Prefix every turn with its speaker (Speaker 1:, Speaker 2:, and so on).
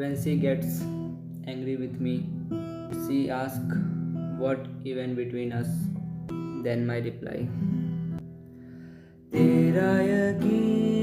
Speaker 1: When she gets angry with me, she asks what even between us. Then my reply, तेरा यकीन